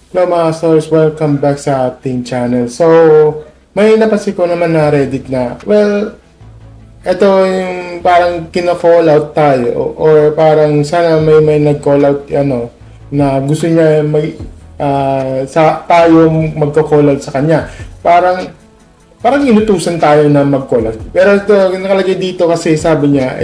Hello mga stars, welcome back sa ating channel. So, may napansin ko naman na Reddit na, well, ito yung parang kina-call out tayo or parang sana may nag-call out na gusto niya sa tayo magko-call out sa kanya. Parang inutusan tayo na mag-call out. Pero ito, nakalagay dito kasi sabi niya,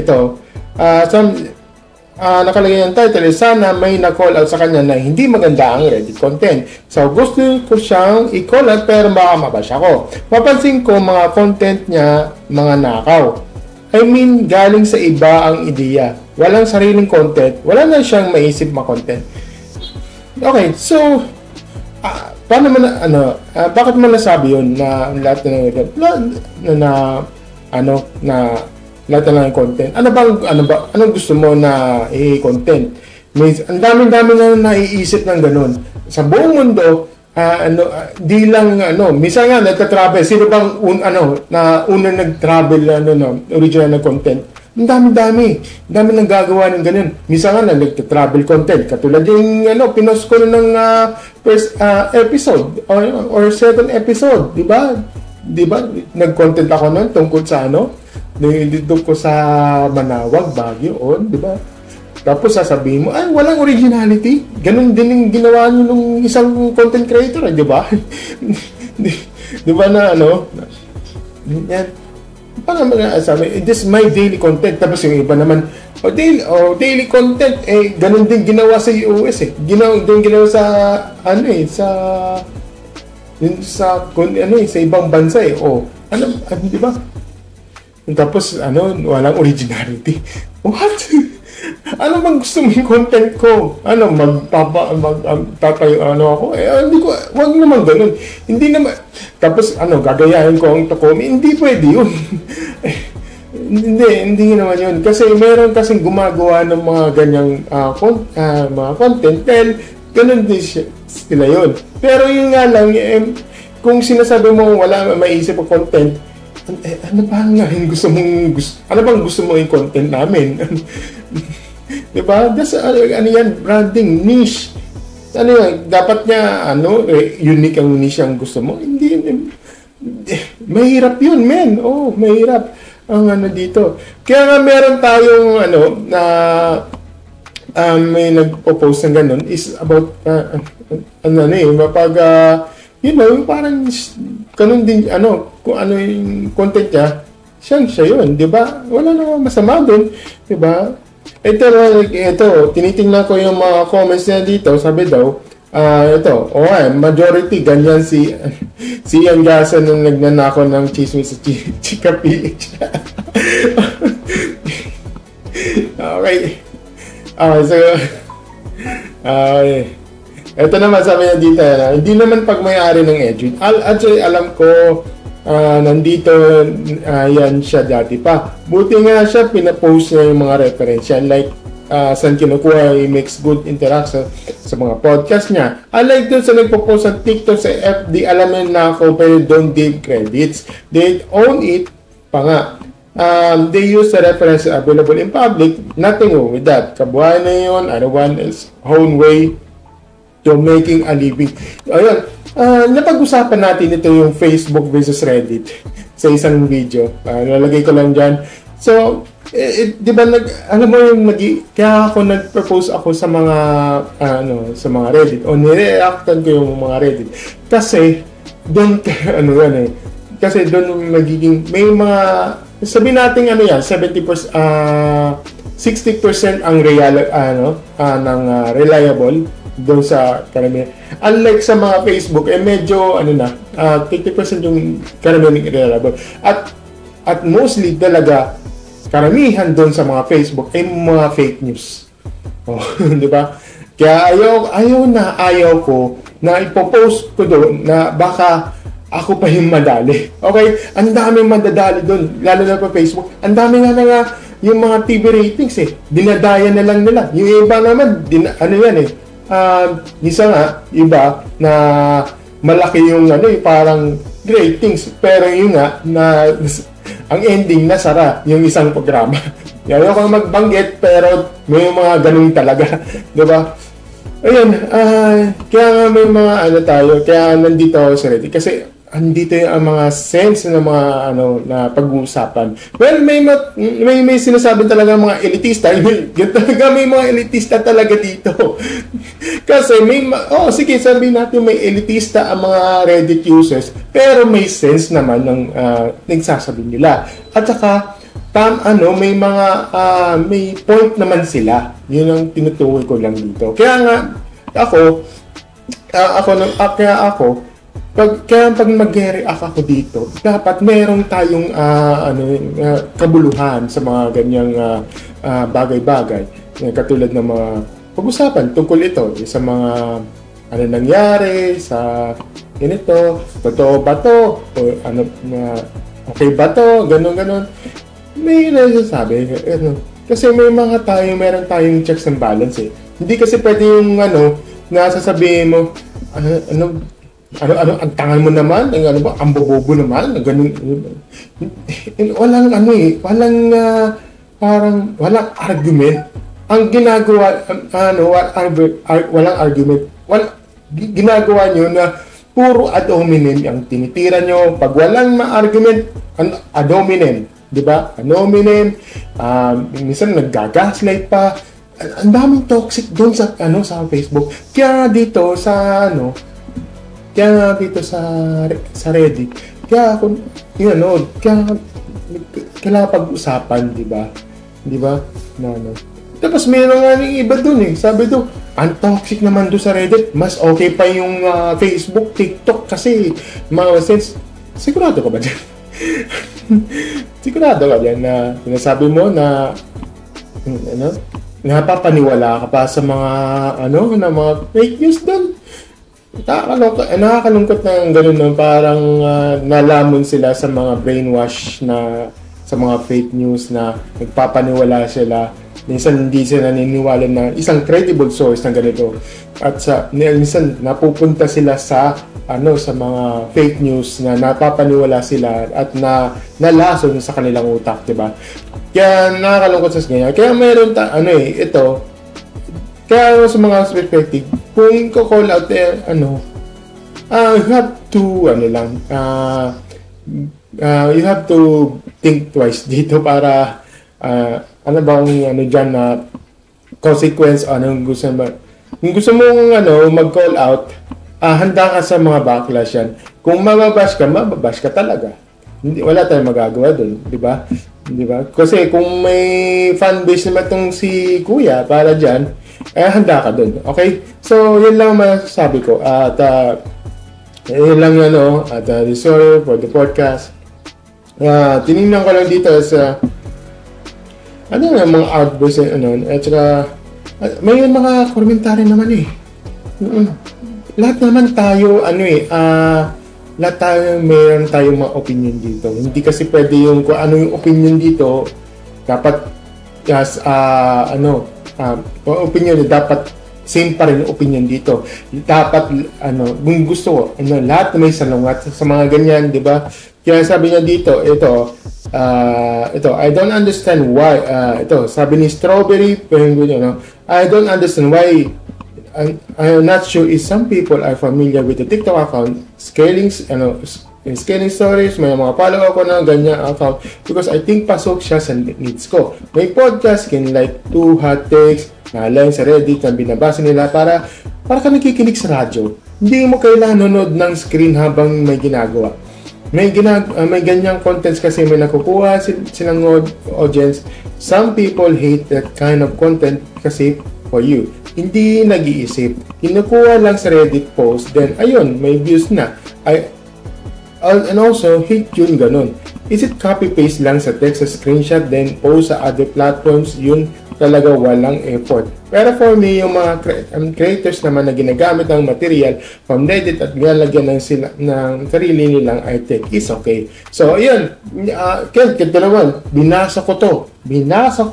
nakalagay yung title, sana may na-call out sa kanya na hindi maganda ang Reddit content. So, gusto ko siyang i-call out pero baka mabash ako. Mapansin ko mga content niya, mga nakaw. I mean, galing sa iba ang ideya. Walang sariling content. Wala na siyang maisip content. Okay, so, paano man, bakit mo nasabi yun na lahat na lahat na ng content. Anong gusto mo na i-content? Ang dami-dami na naiisip ng ganun. Sa buong mundo, di lang minsan nga nagka-travel. Sino bang unang nag-travel original na content? Ang dami nang gagawa ng ganun. Minsan nga nagka-travel content. Katulad yung pinost ko ng first episode or second episode, di ba? Nag-content ako nun tungkol sa dito ko sa Manawag, Baguio, di ba? Tapos sasabihin mo, ay, walang originality. Ganun din yung ginawa nyo nung isang content creator, di ba? Di ba na yan. Paano sabi, this is my daily content. Tapos yung iba naman, daily content, ganun din ginawa sa US, ginawa sa, sa ibang bansa, di ba? Tapos, walang originality. What? Ano bang gusto mo yung content ko? Tatayo ako? Hindi ko, wag naman ganun. Hindi naman, tapos, gagayahin ko ang Tokomi? Hindi pwede yun. Hindi naman yun. Kasi, meron kasing gumagawa ng mga ganyang mga content, dahil ganun din sila yun. Pero yun nga lang, kung sinasabi mo wala maisip o content, ano bang gusto mo yung content namin? Diba? That's, yan, branding, niche. Dapat niya, unique ang niche ang gusto mo? Hindi, mahirap yun, men. Mahirap ang dito. Kaya nga meron tayong, may nagpo-post ng ganun, is about, parang, ganun din, kung ano yung content niya, siya yun, di ba? Wala namang masama dun, di ba? Ito, tinitingnan ko yung mga comments niya dito, sabi daw, majority, ganyan si Ian Gasa nung nagnanako ng chismis sa Chika PH. Okay, so, ito naman sabi niya dito, hindi naman pag-may-ari ng Edwin. Actually, alam ko, nandito yan siya dati pa. Buti nga siya, pinapost niya yung mga referensya. Like, saan kinukuha, he makes good interaction sa mga podcast niya. Unlike dun sa nagpo-post ng TikTok sa FB, alamin na ako, pero don't give credits. They own it pa nga. They use the reference available in public. Nothing wrong with that. Kabuhay na yun, one is own way to making a living. Ayun, napag-usapan natin ito yung Facebook versus Reddit sa isang video. Nalagay ko lang dyan. So, di ba, kaya ako nag-propose ako sa mga, sa mga Reddit, o nire-reactan ko yung mga Reddit. Kasi, doon, kasi doon magiging, may mga, sabihin natin 70%, 60% ang reliable, doon sa karamihan. Unlike sa mga Facebook, medyo 50% yung karamihan reliable. At mostly talaga, karamihan doon sa mga Facebook ay mga fake news. Di ba? Kaya ayaw ko na ipopost ko doon na baka ako pa yung madali. Okay? Ang daming madadali doon, lalo na pa Facebook. Ang dami nga yung mga TV ratings dinadaya na lang nila. Yung iba naman, isa nga, iba na malaki yung parang ratings, pero yun nga na ang ending nasara yung isang programa. Ayaw kang magbanggit, pero may mga ganun talaga, di ba? Ayun, kaya nga may mga ano tayo, kaya nandito ako sa Reddit kasi andito yung ang mga sense ng mga ano na pag-uusapan. Well, may sinasabi talaga mga elitista. Yun talaga may mga elitista talaga dito. Kasi sige, sabihin natin may elitista ang mga Reddit users, pero may sense naman ng nagsasabi nila. At saka may mga may point naman sila. Yun ang tinutukoy ko lang dito. Kaya nga pag mag-react ako dito, dapat meron tayong kabuluhan sa mga ganyang bagay-bagay. Katulad ng mga pag-usapan tungkol ito sa mga ano nangyari sa ganito, totoo ba to? O okay ba to? Ganon. May nasasabi. Kasi meron tayong checks and balance eh. Hindi kasi pwede yung nasasabihin mo, ang tangal mo naman, ang bobobo naman, ganun. Walang argument. Ang ginagawa, walang argument. Ginagawa nyo na puro ad hominem ang tinitira nyo. Pag walang ma-argument, ad hominem. Diba? Ad hominem, minsan nag-gaslight pa. Ang daming toxic doon sa Facebook. Kaya dito sa Reddit, kaya kailangan pag-usapan, di ba? Tapos mayroon nga ng iba dun eh. Sabi doon, ang toxic naman doon sa Reddit. Mas okay pa yung Facebook, TikTok kasi mga sense. Sigurado ka ba dyan? Sigurado ka dyan na sinasabi mo na napapaniwala ka pa sa mga na mga fake news doon. Nakakalungkot na gano'n no? Parang nalamon sila sa mga brainwash na sa mga fake news na nagpapaniwala sila. Minsan hindi sila naniniwala na isang credible source ng ganito. At minsan napupunta sila sa mga fake news na napapaniwala sila at nalason sa kanilang utak, 'di ba? Kaya nakakalungkot sa ganyan. Kaya mayroon ito. Kaya sa mga perspective, kung ko-call out you have to you have to think twice dito para dyan na consequence kung gusto mong mag-call out, handa ka sa mga backlash yan. Kung mababash ka talaga. Wala tayong magagawa doon, di ba? Kasi kung may fanbase naman tong si Kuya para dyan, handa ka doon. Okay? So, yun lang masasabi ko. At yun lang sorry for the podcast. Tinignan ko lang dito sa mga outbursts at saka may mga komentary naman eh. Lahat naman tayo lahat tayo mayroon tayong mga opinion dito. Hindi kasi pwede yung kung ano yung opinion dito dapat opinion dapat same pa rin yung opinion dito. Dapat kung gusto lahat na may salungat sa mga ganyan, di ba? Kaya sabi niya dito, ito I don't understand why sabi ni Strawberry Penguin, I don't understand why. I'm not sure if some people are familiar with the TikTok account scaling stories. May mga follow ako na ganyan account because I think pasok siya sa needs ko. May podcast like 2 hot takes na lang sa Reddit na binabasa nila para ka nakikinig sa radyo. Hindi mo kailangan nanonood ng screen habang may ginagawa. May ganyang contents kasi may nakukuha silang audience. Some people hate that kind of content kasi for you. Hindi nag-iisip. Kinukuha lang sa Reddit post, then ayun, may views na. And also, hate yun ganun. Is it copy-paste lang sa text, sa screenshot, then post sa other platforms? Yun talaga walang effort. Pero for me, yung mga creators naman na ginagamit ng material from Reddit at ginalagyan ng sarili nilang artwork is okay. So, ayun. Kaya naman, binasa ko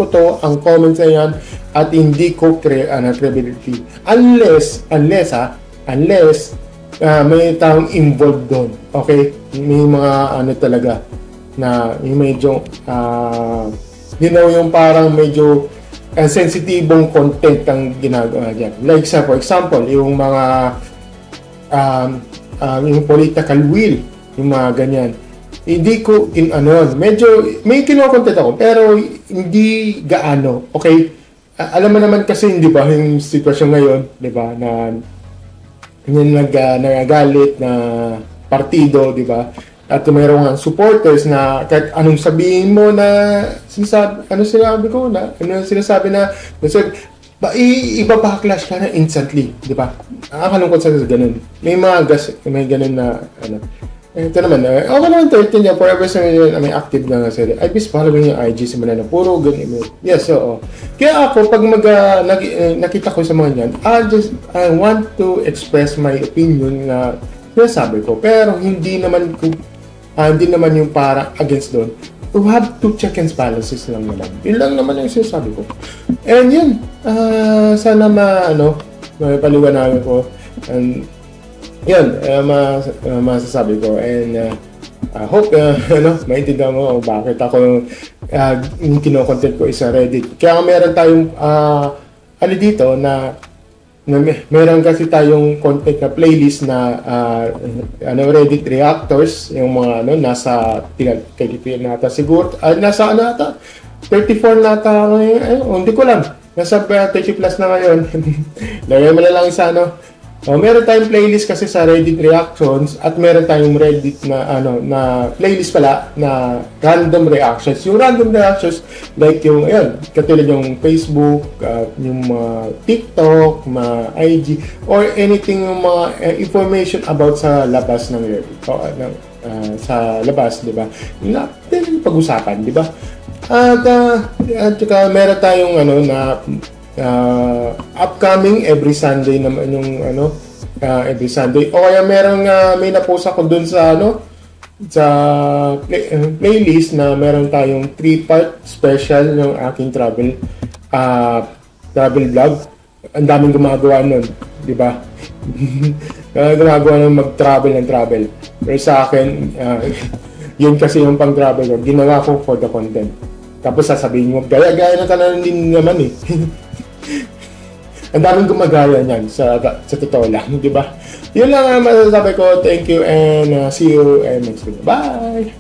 to ang comments na yan at hindi ko credibility. Unless may taong involved doon. Okay? May mga talaga na yung medyo yung parang medyo sensitibong content ang ginagawa dyan. Like sa, for example, yung mga yung political will, yung mga ganyan. Hindi ko, medyo, may kinokontent ako, pero hindi gaano. Okay? Alam mo naman kasi, di ba, yung sitwasyon ngayon, di ba, na yung nagagalit na partido, di ba? At mayroong supporters na kahit anong sabihin mo na sinasabi ibabacklash ka na instantly, di ba? Nakakalungkot sa ganun. May ganun na ito naman, okay naman 13 niya, forever sa may active na nga sila. I just following yung IG simula na puro ganun. Yes, oo. Kaya ako, pag nakita ko sa mga yan, I want to express my opinion na sinasabi ko. Pero hindi naman yung para against doon. To have to check and balances lang naman. Yun lang naman yung sinasabi ko. And yun, sana may paliwanagan ko. And yun, masasabi ko. And hope, maintindihan mo bakit ako yung kinokontent ko isa Reddit. Kaya meron tayong, dito na meron kasi tayong content na playlist na Reddit reactors, yung mga nasa kay nata siguro, nasa 34 nata ngayon, hindi ko lang. Nasa 30 plus na ngayon. Lagay mo na lang isa, meron tayong playlist kasi sa Reddit Reactions at meron tayong Reddit na playlist pala na random reactions. Yung random reactions like yung katulad yung Facebook, yung TikTok, IG or anything yung mga information about sa labas ng Reddit. Sa labas, 'di ba? Yung natin pag-usapan, 'di ba? At saka meron tayong upcoming every Sunday naman yung every Sunday. O kaya may na-post ako dun sa playlist na meron tayong 3-part special ng aking travel vlog. Ang daming gumagawa nun, di ba? Gumagawa ng mag-travel ng travel. Pero sa akin, yun kasi yung pang-travel ko. Ginawa ko for the content. Tapos sasabihin mo, gaya-gaya na tanan din naman eh. Ang daming gumagaya niyan sa totoo lang, di ba? Yun lang ang masasabi ko. Thank you and see you next video. Bye!